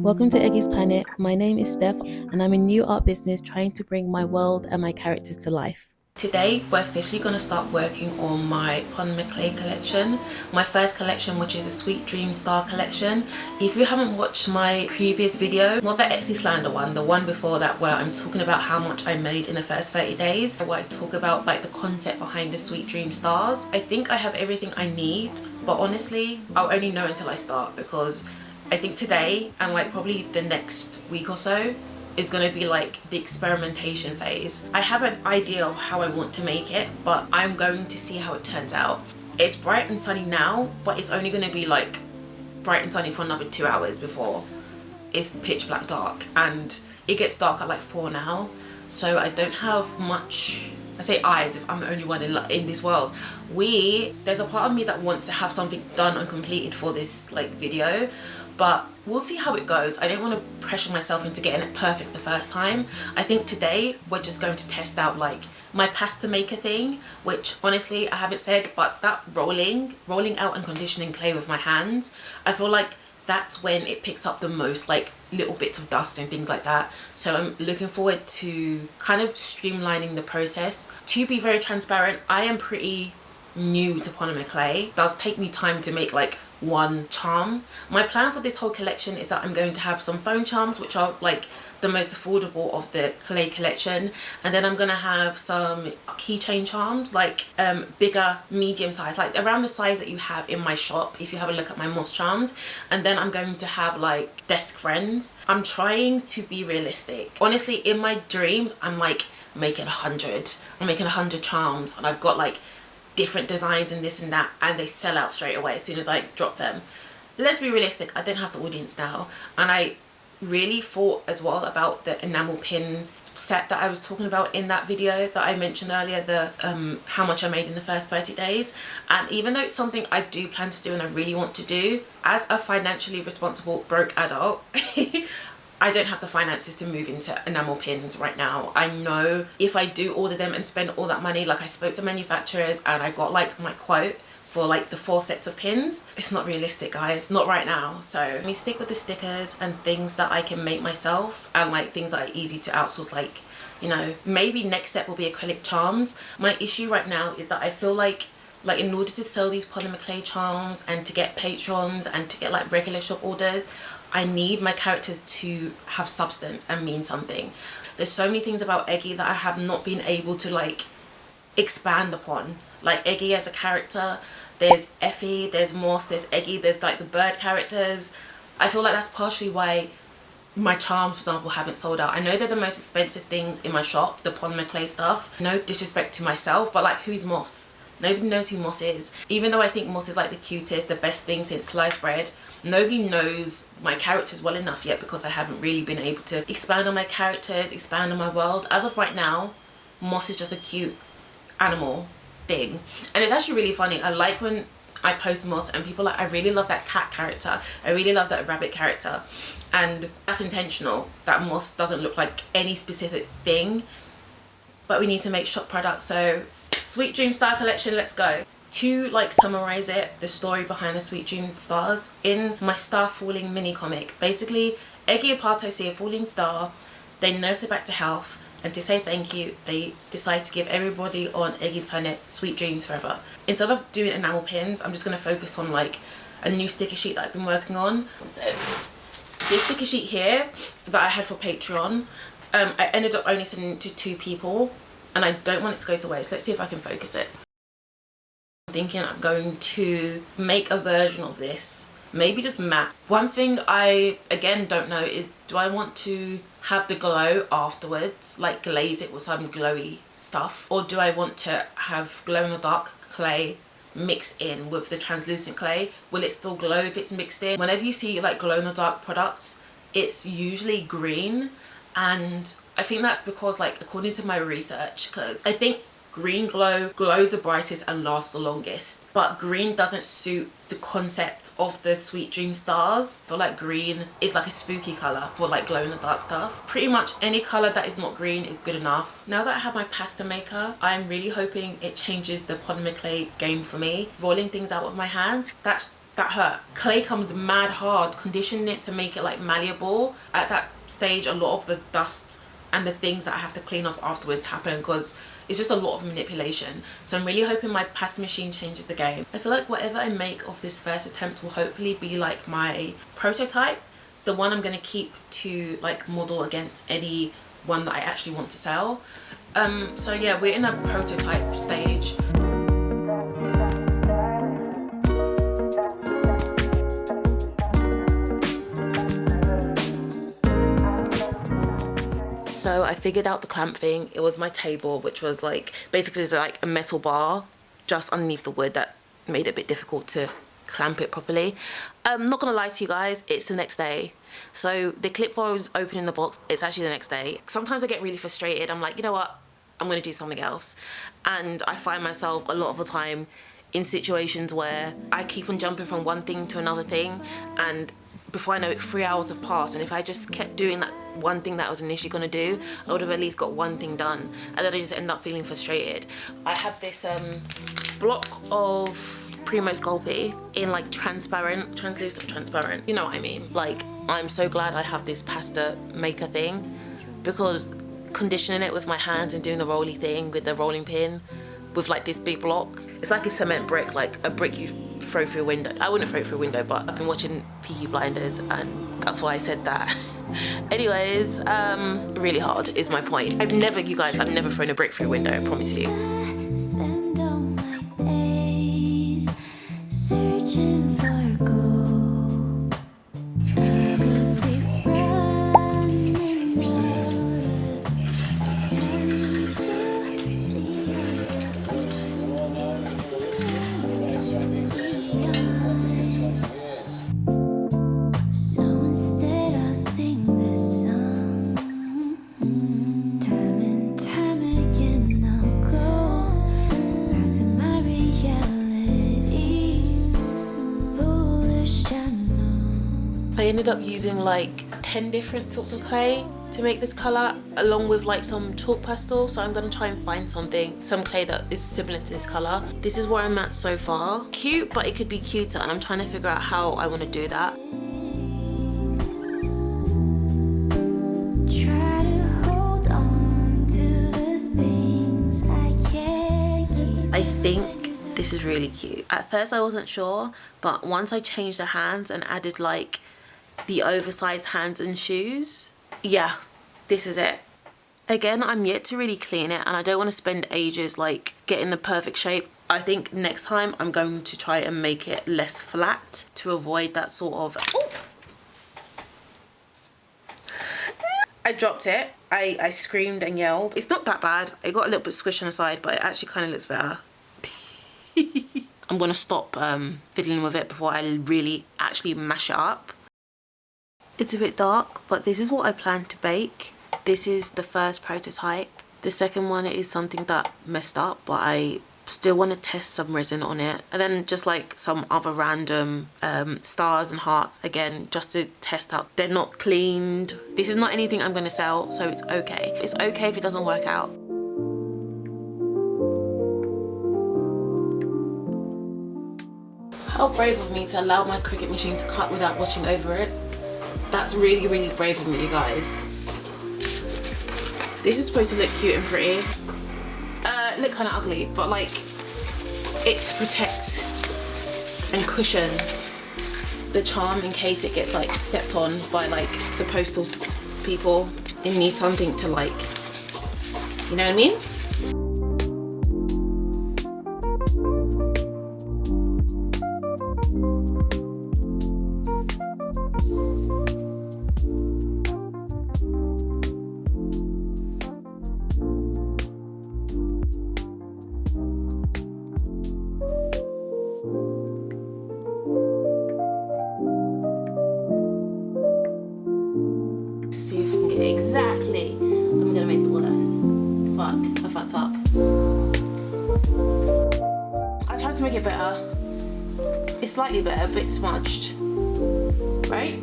Welcome to Eggys Planet. My name is Steph and I'm a new art business trying to bring my world and my characters to life. Today we're officially going to start working on my polymer clay collection, my first collection, which is a Sweet Dream Star collection. If you haven't watched my previous video, not the Eggys Planet one, the one before that where I'm talking about how much I made in the first 30 days, where I talk about like the concept behind the Sweet Dream Stars, I think I have everything I need, but honestly I'll only know until I start, because I think today and like probably the next week or so is going to be like the experimentation phase. I have an idea of how I want to make it, but I'm going to see how it turns out. It's bright and sunny now, but it's only going to be like bright and sunny for another 2 hours before it's pitch black dark, and it gets dark at like 4 now, so I don't have much, I say eyes if I'm the only one in this world. There's a part of me that wants to have something done and completed for this like video, but we'll see how it goes. I don't want to pressure myself into getting it perfect the first time. I think today we're just going to test out like my pasta maker thing, which honestly I haven't said, but that rolling out and conditioning clay with my hands, I feel like that's when it picks up the most like little bits of dust and things like that. So I'm looking forward to kind of streamlining the process. To be very transparent, I am pretty new to polymer clay. It does take me time to make like one charm. My plan for this whole collection is that I'm going to have some foam charms, which are like the most affordable of the clay collection, and then I'm gonna have some keychain charms, like bigger, medium size, like around the size that you have in my shop if you have a look at my moss charms. And then I'm going to have like desk friends. I'm trying to be realistic. Honestly, in my dreams I'm like making 100. I'm making 100 charms, and I've got like different designs and this and that, and they sell out straight away as soon as I drop them. Let's be realistic, I don't have the audience now, and I really thought as well about the enamel pin set that I was talking about in that video that I mentioned earlier, the how much I made in the first 30 days. And even though it's something I do plan to do and I really want to do, as a financially responsible broke adult I don't have the finances to move into enamel pins right now. I know if I do order them and spend all that money, like I spoke to manufacturers and I got like my quote for like the 4 sets of pins, it's not realistic, guys, not right now. So let me stick with the stickers and things that I can make myself, and like things that are easy to outsource, like, you know, maybe next step will be acrylic charms. My issue right now is that I feel like in order to sell these polymer clay charms and to get patrons and to get like regular shop orders, I need my characters to have substance and mean something. There's so many things about Eggy that I have not been able to like expand upon. Like Eggy as a character, there's Effie, there's Moss, there's Eggy, there's like the bird characters. I feel like that's partially why my charms, for example, haven't sold out. I know they're the most expensive things in my shop, the polymer clay stuff. No disrespect to myself, but like, who's Moss? Nobody knows who Moss is. Even though I think Moss is like the cutest, the best thing since sliced bread, nobody knows my characters well enough yet, because I haven't really been able to expand on my characters, expand on my world. As of right now, Moss is just a cute animal thing. And it's actually really funny. I like when I post Moss and people are like, I really love that cat character, I really love that rabbit character. And that's intentional, that Moss doesn't look like any specific thing, but we need to make shop products. So Sweet Dream Star collection, let's go. To like summarize it, the story behind the Sweet Dream Stars, in my star falling mini comic, basically Eggy and Pato see a falling star, they nurse it back to health, and to say thank you they decide to give everybody on Eggy's Planet sweet dreams forever. Instead of doing enamel pins, I'm just going to focus on like a new sticker sheet that I've been working on. So this sticker sheet here that I had for Patreon, I ended up only sending it to 2 people, and I don't want it to go to waste. Let's see if I can focus it. I'm thinking I'm going to make a version of this, maybe just matte. One thing I again don't know is, do I want to have the glow afterwards, like glaze it with some glowy stuff, or do I want to have glow in the dark clay mixed in with the translucent clay? Will it still glow if it's mixed in? Whenever you see like glow in the dark products, it's usually green, and I think that's because, like, according to my research, because I think green glows the brightest and lasts the longest, but green doesn't suit the concept of the Sweet Dream Stars. I feel like green is like a spooky color for like glow in the dark stuff. Pretty much any color that is not green is good enough. Now that I have my pasta maker, I'm really hoping it changes the polymer clay game for me. Rolling things out with my hands, that that hurt. Clay comes mad hard. Conditioning it to make it like malleable, at that stage a lot of the dust and the things that I have to clean off afterwards happen, because it's just a lot of manipulation. So I'm really hoping my pasta machine changes the game. I feel like whatever I make of this first attempt will hopefully be like my prototype, the one I'm going to keep to like model against any one that I actually want to sell. So yeah, we're in a prototype stage. So I figured out the clamp thing. It was my table, which was like basically it's like a metal bar just underneath the wood that made it a bit difficult to clamp it properly. I'm not gonna lie to you guys, it's the next day. So the clip while I was opening the box, it's actually the next day. Sometimes I get really frustrated. I'm like, you know what, I'm gonna do something else. And I find myself a lot of the time in situations where I keep on jumping from one thing to another thing, and before I know it, 3 hours have passed, and if I just kept doing that one thing that I was initially gonna do, I would have at least got one thing done, and then I just end up feeling frustrated. I have this block of Primo Sculpt in like transparent, translucent, transparent, you know what I mean? Like, I'm so glad I have this pasta maker thing, because conditioning it with my hands and doing the rolly thing with the rolling pin with like this big block, it's like a cement brick, like a brick you throw through a window. I wouldn't throw it through a window, but I've been watching Peaky Blinders and that's why I said that. Anyways, really hard is my point. I've never thrown a brick through a window, I promise you. Spend all my days searching for gold. So instead I'll sing this song. Time and time again I'll go back to my reality. Foolish I know. I ended up using like 10 different sorts of clay to make this colour, along with like some chalk pastel. So I'm gonna try and find some clay that is similar to this colour. This is where I'm at so far. Cute, but it could be cuter, and I'm trying to figure out how I want to do that. Try to hold on to the things I can't keep. I think this is really cute. At first I wasn't sure, but once I changed the hands and added like the oversized hands and shoes, yeah, this is it. Again, I'm yet to really clean it, and I don't want to spend ages like getting the perfect shape. I think next time I'm going to try and make it less flat to avoid that sort of... I dropped it. I screamed and yelled. It's not that bad. It got a little bit squished on the side, but it actually kind of looks better. I'm gonna stop fiddling with it before I really actually mash it up. It's a bit dark, but this is what I plan to bake. This is the first prototype. The second one is something that messed up, but I still want to test some resin on it. And then just like some other random stars and hearts, again, just to test out. They're not cleaned. This is not anything I'm gonna sell, so it's okay. It's okay if it doesn't work out. How brave of me to allow my Cricut machine to cut without watching over it. That's really, really brave of me, you guys. This is supposed to look cute and pretty. Look kind of ugly, but like, it's to protect and cushion the charm in case it gets like stepped on by like the postal people. It needs something to like, you know what I mean? See if I can get it exactly. I'm gonna make it worse. Fuck, I fucked up. I tried to make it better. It's slightly better, a bit smudged. Right?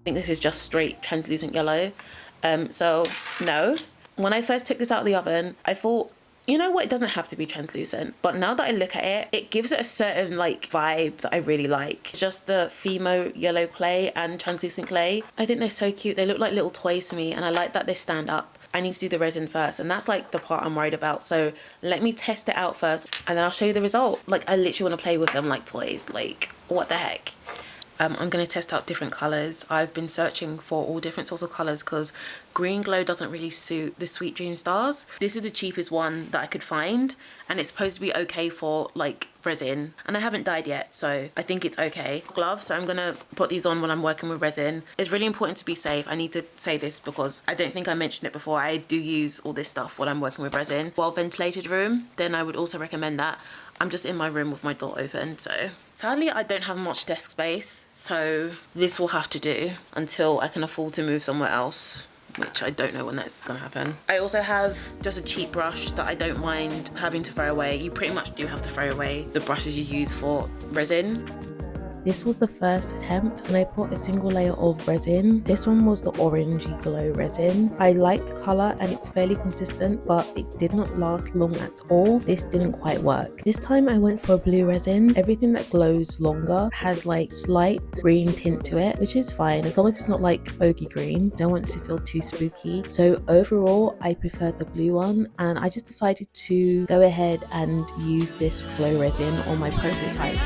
think this is just straight translucent yellow. So no. When I first took this out of the oven, I thought, you know what, it doesn't have to be translucent. But now that I look at it, it gives it a certain like vibe that I really like. Just the Fimo yellow clay and translucent clay. I think they're so cute. They look like little toys to me, and I like that they stand up. I need to do the resin first, and that's like the part I'm worried about. So let me test it out first, and then I'll show you the result. Like, I literally want to play with them like toys. Like, what the heck? I'm going to test out different colours. I've been searching for all different sorts of colours because green glow doesn't really suit the Sweet Dream stars. This is the cheapest one that I could find, and it's supposed to be okay for like resin, and I haven't dyed yet, so I think it's okay. Gloves, so I'm going to put these on when I'm working with resin. It's really important to be safe. I need to say this because I don't think I mentioned it before. I do use all this stuff when I'm working with resin. Well ventilated room, then I would also recommend that. I'm just in my room with my door open, so sadly I don't have much desk space, so this will have to do until I can afford to move somewhere else, which I don't know when that's gonna happen. I also have just a cheap brush that I don't mind having to throw away. You pretty much do have to throw away the brushes you use for resin. This was the first attempt, and I put a single layer of resin. This one was the orangey glow resin. I like the colour and it's fairly consistent, but it did not last long at all. This didn't quite work. This time I went for a blue resin. Everything that glows longer has like slight green tint to it, which is fine as long as it's not like bogey green. Don't want it to feel too spooky. So overall I preferred the blue one, and I just decided to go ahead and use this glow resin on my prototype.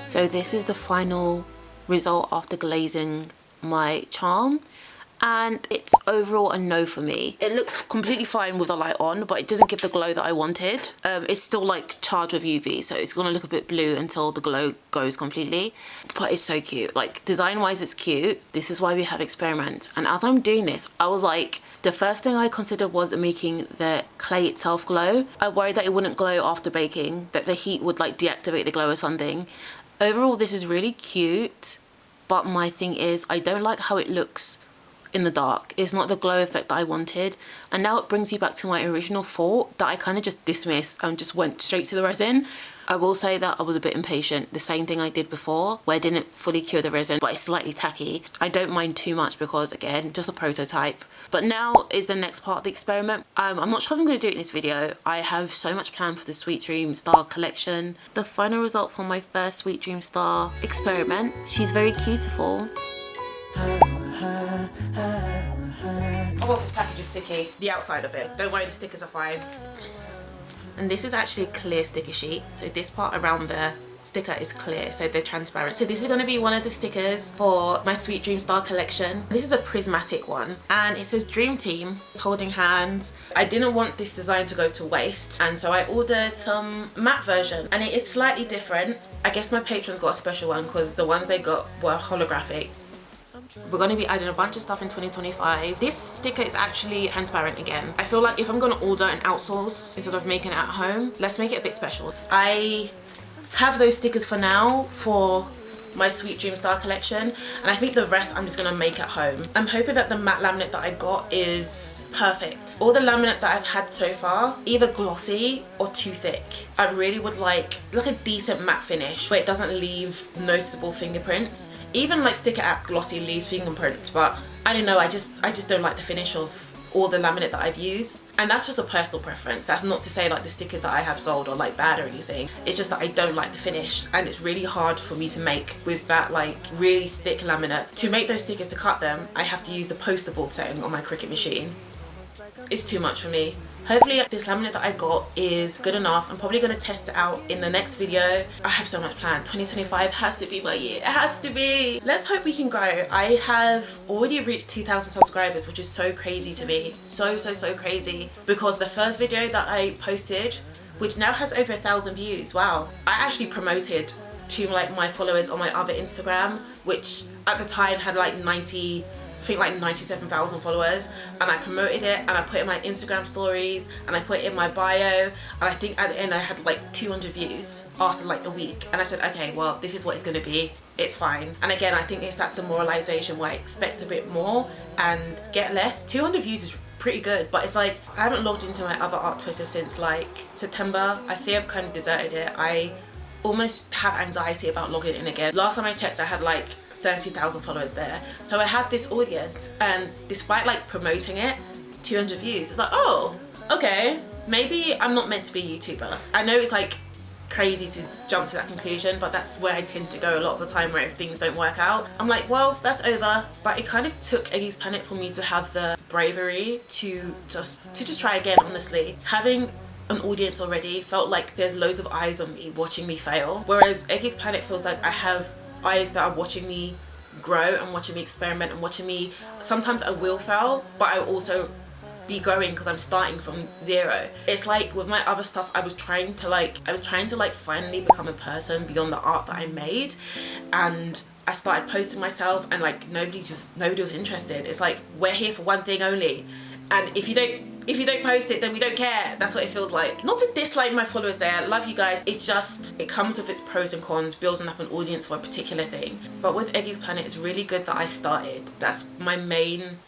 So this is the final result after glazing my charm, and it's overall a no for me. It looks completely fine with the light on, but it doesn't give the glow that I wanted. It's still like charged with UV, so it's gonna look a bit blue until the glow goes completely. But it's so cute. Like, design wise it's cute. This is why we have experiment. And as I'm doing this, I was like, the first thing I considered was making the clay itself glow. I worried that it wouldn't glow after baking, that the heat would like deactivate the glow or something. Overall, this is really cute, but my thing is I don't like how it looks in the dark. It's not the glow effect that I wanted, and now it brings me back to my original thought that I kind of just dismissed and just went straight to the resin. I will say that I was a bit impatient. The same thing I did before, where I didn't fully cure the resin, but it's slightly tacky. I don't mind too much because, again, just a prototype. But now is the next part of the experiment. I'm not sure if I'm going to do it in this video. I have so much planned for the Sweet Dream Star collection. The final result from my first Sweet Dream Star experiment. She's very beautiful. Oh, this package is sticky. The outside of it. Don't worry, the stickers are fine. And this is actually a clear sticker sheet. So this part around the sticker is clear, so they're transparent. So this is going to be one of the stickers for my Sweet Dream Star collection. This is a prismatic one, and it says Dream Team. It's holding hands. I didn't want this design to go to waste, and so I ordered some matte version, and it is slightly different. I guess my patrons got a special one because the ones they got were holographic. We're going to be adding a bunch of stuff in 2025. This sticker is actually transparent again. I feel like if I'm going to order and outsource instead of making it at home, let's make it a bit special. I have those stickers for now for my Sweet Dream Star collection, and I think the rest I'm just going to make at home. I'm hoping that the matte laminate that I got is perfect. All the laminate that I've had so far, either glossy or too thick. I really would like a decent matte finish where it doesn't leave noticeable fingerprints. Even like sticker at glossy leaves fingerprints, but I don't know, I just don't like the finish of all the laminate that I've used, and that's just a personal preference. That's not to say like the stickers that I have sold are like bad or anything. It's just that I don't like the finish, and it's really hard for me to make with that like really thick laminate. To make those stickers, to cut them, I have to use the poster board setting on my Cricut machine. it's too much for me. Hopefully this laminate that I got is good enough. I'm probably going to test it out in the next video. I have so much planned. 2025 has to be my year. It has to be. Let's hope we can grow. I have already reached 2,000 subscribers, which is so crazy to me. So crazy. Because the first video that I posted, which now has over 1,000 views, wow. I actually promoted to like my followers on my other Instagram, which at the time had like 97,000 followers, and I promoted it and I put it in my Instagram stories and I put it in my bio, and I think at the end I had like 200 views after like a week, and I said, okay, well, this is what it's gonna be, it's fine. And again, I think it's that demoralization where I expect a bit more and get less. 200 views is pretty good, but it's like I haven't logged into my other art Twitter since like September. I feel I've kind of deserted it. I almost have anxiety about logging in again. Last time I checked, I had like 30,000 followers there, so I had this audience, and despite like promoting it, 200 views. It's like, oh, okay, maybe I'm not meant to be a YouTuber. I know it's like crazy to jump to that conclusion, but that's where I tend to go a lot of the time, where if things don't work out, I'm like, well, that's over. But it kind of took Eggys Planet for me to have the bravery to just try again. Honestly, having an audience already felt like there's loads of eyes on me watching me fail, whereas Eggys Planet feels like I have eyes that are watching me grow and watching me experiment and watching me. Sometimes I will fail, but I will also be growing because I'm starting from zero. It's like with my other stuff, I was trying to like finally become a person beyond the art that I made, and I started posting myself, and like nobody was interested. It's like, we're here for one thing only, and if you don't post it, then we don't care. That's what it feels like. Not to dislike my followers there, I love you guys. It's just, it comes with its pros and cons, building up an audience for a particular thing. But with Eggys Planet, it's really good that I started. That's my main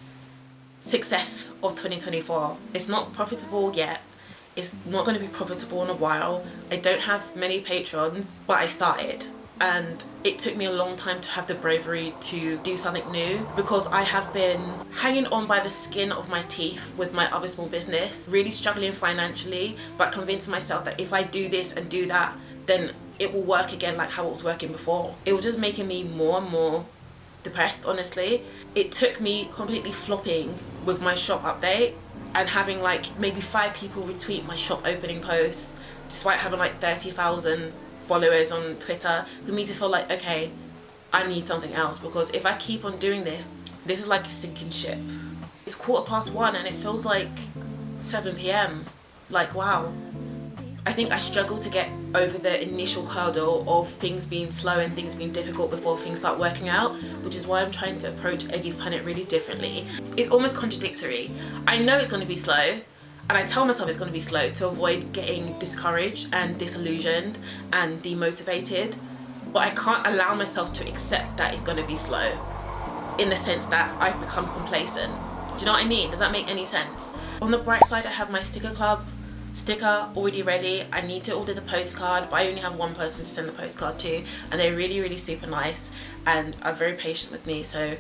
success of 2024. It's not profitable yet. It's not going to be profitable in a while. I don't have many patrons, but I started. And it took me a long time to have the bravery to do something new, because I have been hanging on by the skin of my teeth with my other small business, really struggling financially, but convincing myself that if I do this and do that, then it will work again like how it was working before. It was just making me more and more depressed, honestly. It took me completely flopping with my shop update and having like maybe 5 people retweet my shop opening posts, despite having like 30,000 followers on Twitter, for me to feel like, okay, I need something else, because if I keep on doing this is like a sinking ship. It's 1:15 and it feels like 7 p.m. Like, wow. I think I struggle to get over the initial hurdle of things being slow and things being difficult before things start working out, which is why I'm trying to approach Eggys Planet really differently. It's almost contradictory. I know it's going to be slow, and I tell myself it's going to be slow to avoid getting discouraged and disillusioned and demotivated, but I can't allow myself to accept that it's going to be slow, in the sense that I've become complacent. Do you know what I mean? Does that make any sense? On the bright side, I have my sticker club sticker already ready. I need to order the postcard, but I only have one person to send the postcard to, and they're really super nice and are very patient with me, so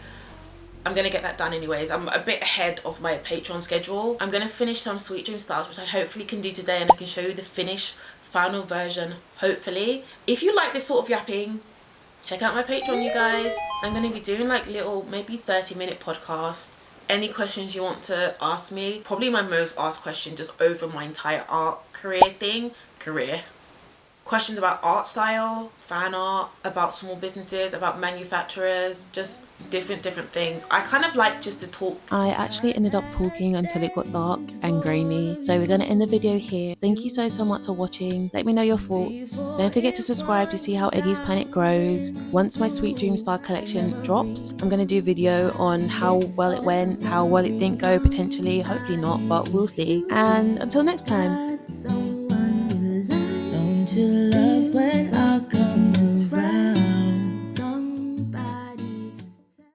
I'm gonna get that done anyways. I'm a bit ahead of my Patreon schedule. I'm gonna finish some Sweet Dream styles, which I hopefully can do today, and I can show you the finished final version, hopefully. If you like this sort of yapping, check out my Patreon, you guys. I'm gonna be doing like little, maybe 30-minute podcasts. Any questions you want to ask me, probably my most asked question just over my entire art career. Questions about art style, fan art, about small businesses, about manufacturers, just different things. I kind of like just to talk. I actually ended up talking until it got dark and grainy, so we're gonna end the video here. Thank you so much for watching. Let me know your thoughts. Don't forget to subscribe to see how Eggys Planet grows. Once my Sweet Dream Star collection drops, I'm gonna do a video on how well it went, how well it didn't go, potentially, hopefully not, but we'll see. And until next time. To love.